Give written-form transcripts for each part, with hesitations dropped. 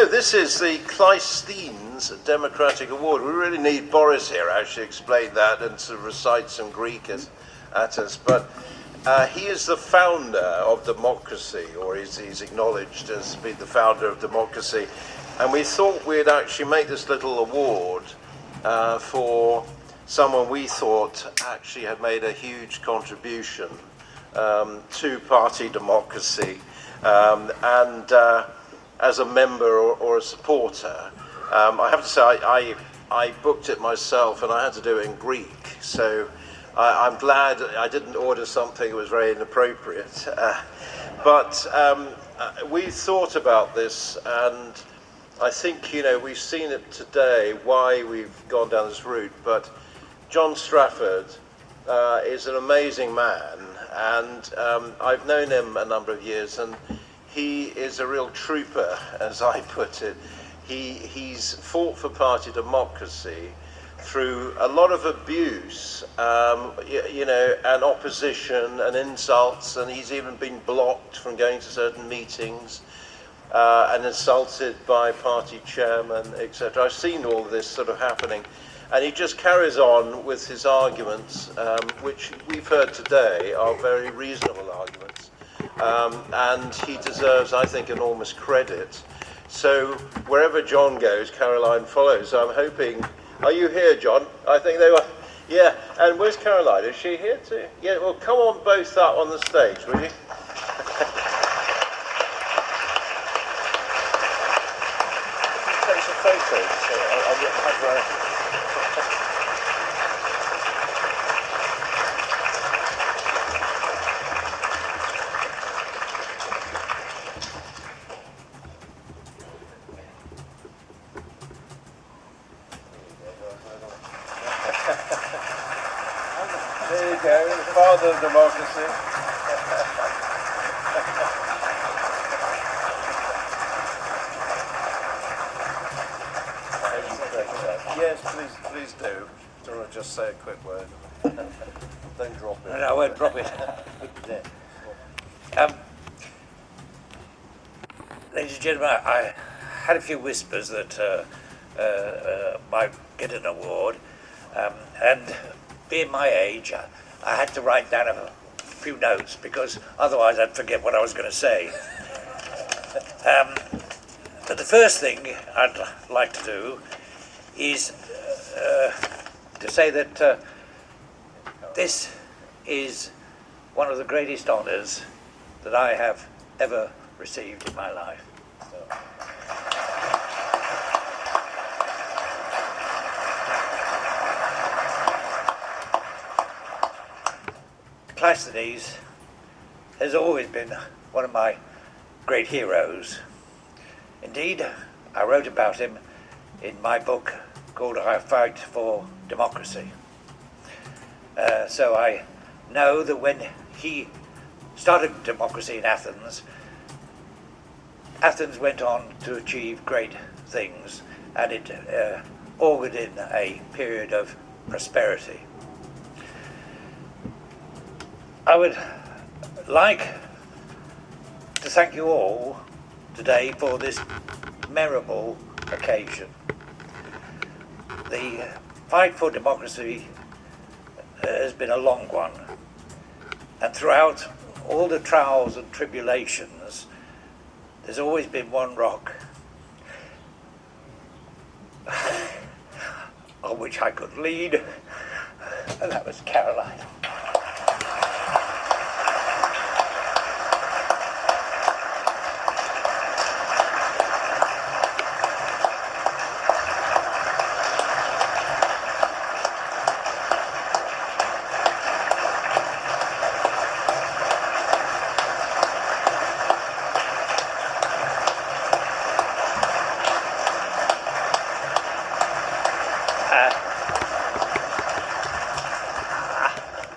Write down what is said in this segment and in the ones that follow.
No, this is the Cleistenes Democratic Award. We really need Boris here to actually explain that and to recite some Greek at us. But he is the founder of democracy, or he's acknowledged as being the founder of democracy. And we thought we'd actually make this little award for someone we thought actually had made a huge contribution to party democracy, and as a member or a supporter. I have to say I booked it myself and I had to do it in Greek, so I'm glad I didn't order something that was very inappropriate. But we thought about this, and I think, you know, we've seen it today, why we've gone down this route, but John Strafford is an amazing man, and I've known him a number of years, and he is a real trooper, as I put it. He's fought for party democracy through a lot of abuse, you know, and opposition and insults, and he's even been blocked from going to certain meetings and insulted by party chairmen, etc. I've seen all this sort of happening, and he just carries on with his arguments, which we've heard today are very reasonable arguments. And he deserves, I think, enormous credit. So wherever John goes, Caroline follows. So I'm hoping, are you here, John? I think they were, yeah. And where's Caroline? Is she here too? Yeah, well, come on both up on the stage, will you? Take some photos. So I'll have There you go, the father of democracy. Yes, please do. Do you want to just say a quick word? Don't drop it. No, I won't drop it. Ladies and gentlemen, I had a few whispers that might get an award, and being my age, I had to write down a few notes because otherwise I'd forget what I was going to say. But the first thing I'd like to do is to say that this is one of the greatest honours that I have ever received in my life. Cleistenes has always been one of my great heroes. Indeed, I wrote about him in my book called I Fight for Democracy. So I know that when he started democracy in Athens, Athens went on to achieve great things, and it augured in a period of prosperity. I would like to thank you all today for this memorable occasion. The fight for democracy has been a long one, and throughout all the trials and tribulations, there's always been one rock on which I could lean, and that was Caroline.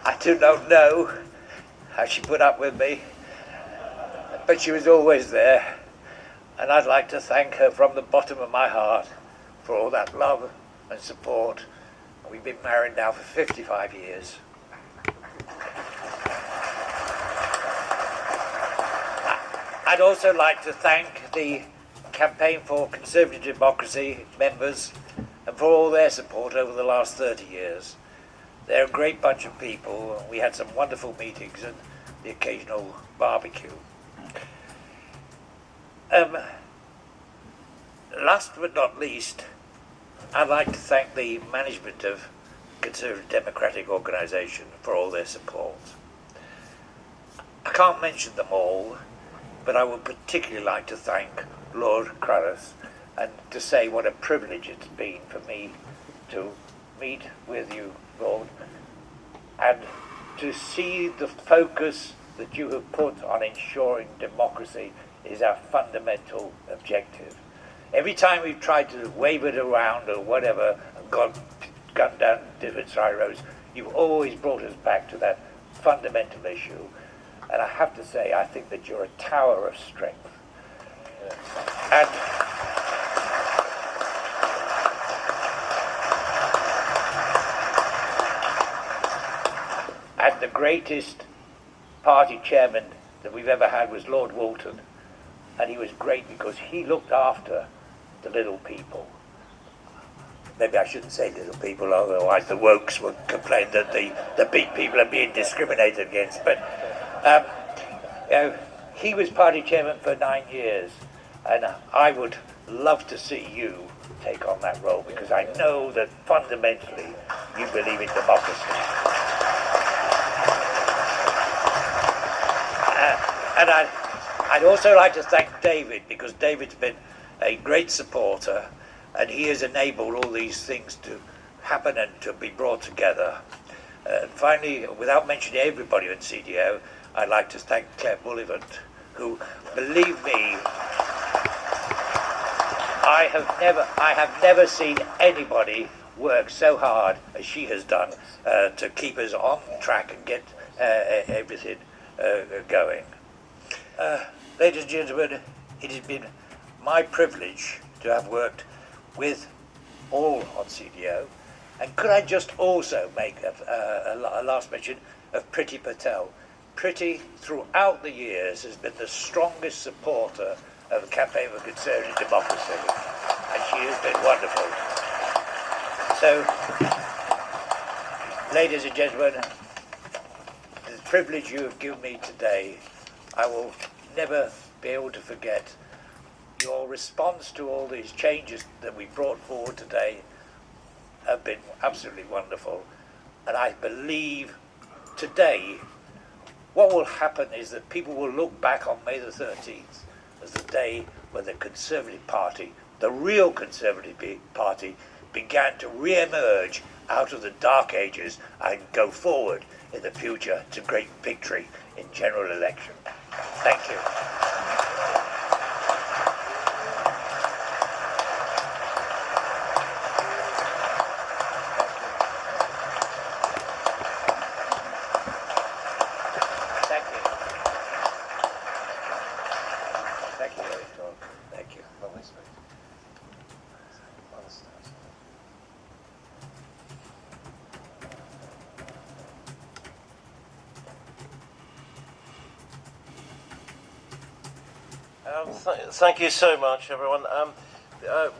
I do not know how she put up with me, but she was always there, and I'd like to thank her from the bottom of my heart for all that love and support. We've been married now for 55 years. I'd also like to thank the Campaign for Conservative Democracy members and for all their support over the last 30 years. They're a great bunch of people, and we had some wonderful meetings and the occasional barbecue. Last but not least, I'd like to thank the management of Conservative Democratic Organisation for all their support. I can't mention them all, but I would particularly like to thank Lord Cruddas and to say what a privilege it's been for me to meet with you, Lord, and to see the focus that you have put on ensuring democracy is our fundamental objective. Every time we've tried to wave it around or whatever and gone down different side roads, you've always brought us back to that fundamental issue. And I have to say, I think that you're a tower of strength. And the greatest party chairman that we've ever had was Lord Walton. And he was great because he looked after the little people. Maybe I shouldn't say little people, otherwise the wokes would complain that the big people are being discriminated against. But he was party chairman for 9 years, and I would love to see you take on that role, because I know that fundamentally you believe in democracy. And I'd also like to thank David, because David's been a great supporter, and he has enabled all these things to happen and to be brought together. And finally, without mentioning everybody in CDO, I'd like to thank Claire Bullivant, who, believe me, I have never seen anybody work so hard as she has done to keep us on track and get everything going. Ladies and gentlemen, it has been my privilege to have worked with all on CDO. And could I just also make a last mention of Priti Patel. Priti, throughout the years, has been the strongest supporter of the Campaign for Conservative Democracy, and she has been wonderful. So, ladies and gentlemen, the privilege you have given me today, I will never be able to forget. Your response to all these changes that we brought forward today have been absolutely wonderful. And I believe today what will happen is that people will look back on May the 13th as the day when the Conservative Party, the real Conservative Party, began to re-emerge out of the dark ages and go forward in the future to great victory in general election. Thank you. Thank you so much, everyone.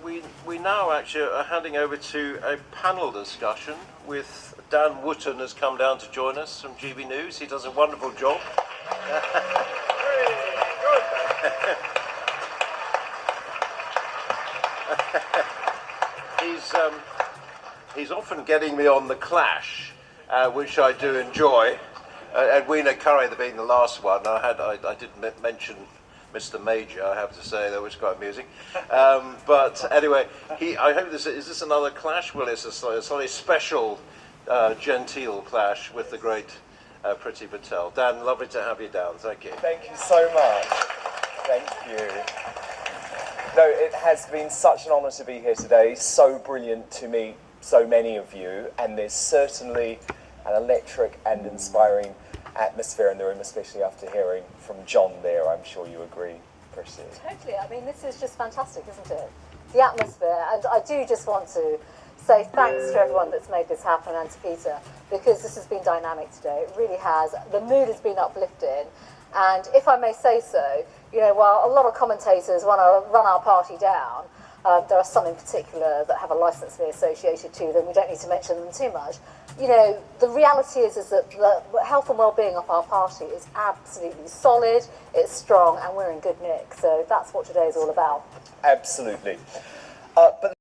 We now actually are handing over to a panel discussion with Dan Wootton has come down to join us from GB News. He does a wonderful job. He's often getting me on The Clash, which I do enjoy. Edwina Curry being the last one. I didn't mention Mr. Major, I have to say, that was quite amusing. But anyway, I hope is this another clash? Well, it's a slightly special, genteel clash with the great Priti Patel. Dan, lovely to have you down. Thank you. Thank you so much. Thank you. No, it has been such an honour to be here today. So brilliant to meet so many of you, and there's certainly an electric and inspiring atmosphere in the room, especially after hearing from John there. I'm sure you agree, Priti. Totally. I mean, this is just fantastic, isn't it? The atmosphere. And I do just want to say thanks to everyone that's made this happen, and to Peter, because this has been dynamic today. It really has. The mood has been uplifted. And if I may say so, you know, while a lot of commentators want to run our party down, there are some in particular that have a licence fee associated to them. We don't need to mention them too much. You know, the reality is that the health and well-being of our party is absolutely solid, it's strong, and we're in good nick. So that's what today is all about. Absolutely. But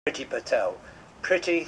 Priti Patel. Priti